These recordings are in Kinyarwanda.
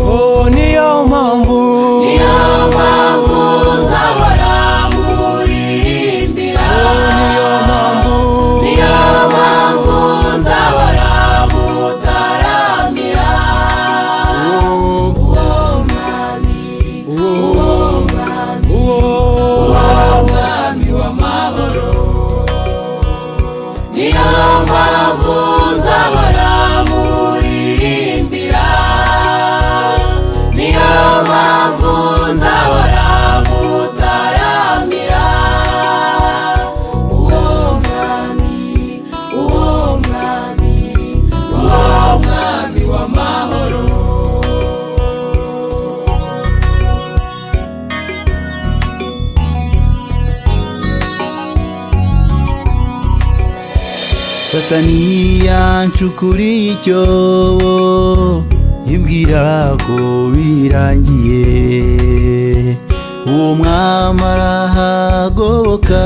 Oh, niyo mpamvu nzahora muririmbira. Niyo mpamvu nzahora mutaramira. Uwo mwami w'amahoro. Niyo mpamvu nzahora muririmbira. Niyo mpamvu nzahora mutaramira. Uwo mwami w'amahoro. Satani yancukuriye icyobo yibwira ko birangiye. Uwo mwami arahagoboka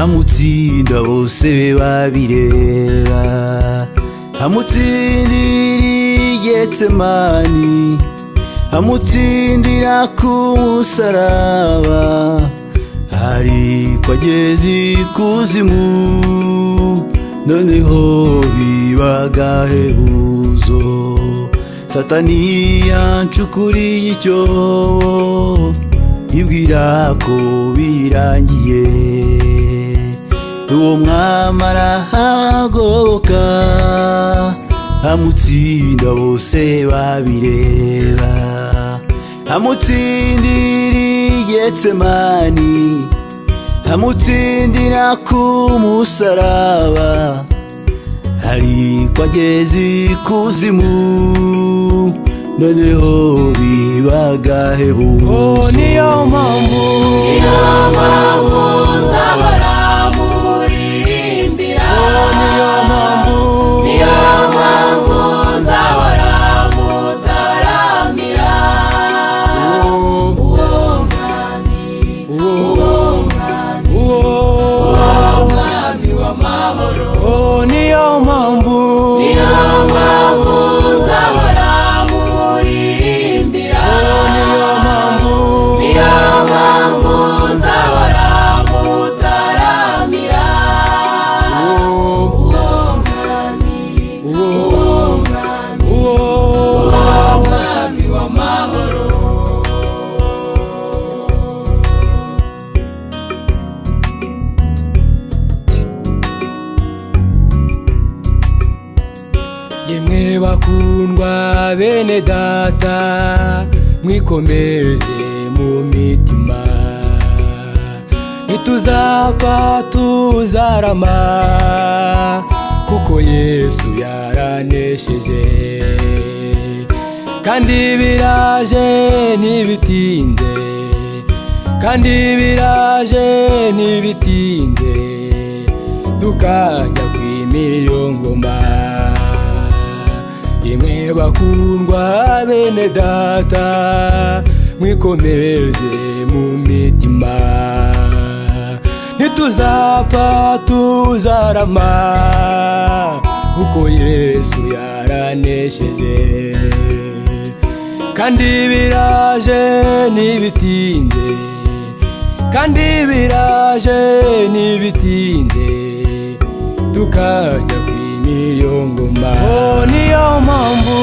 amutsinda bose babireba. Amutsindira i Getsemani, amutsindira ku musaraba, ariko ageze ikuzimu noneho biba agahebuzo. Satani yancukuriye icyobo yibwira ko birangiye. Uwo mwami arahagoboka amutsinda bose babireba. Amutsindira i Getsemani, amutsindira ku musaraba, ariko ageze ikuzimu noneho biba agahebuzo. Oh, niyo mpamvu nzahora muririmbira. Niyo mpamvu nzahora mutaramira. Uwo mwami w'amahoro. Oh, niyo mpamvu nzahora muririmbira. Niyo mpamvu nzahora mutaramira. Uwo mwami w'amahoro. Yemwe bakundwa bene data, mwikomeze mu mitima. Nituzapfa tuzarama, kuko Yesu yaranesheje. Kandi biraje ntibitinde, kandi biraje ntibitinde, tukajya kw'imiyo ngoma. Yemwe bakundwa bene data, mwikomeze mu mitima. Nituzapfa tuzarama, kuko Yesu yaranesheje. Kandi biraje ntibitinde, kandi biraje ntibitinde, tukajya kw'imiyo ngoma. Oh, niyo mpamvu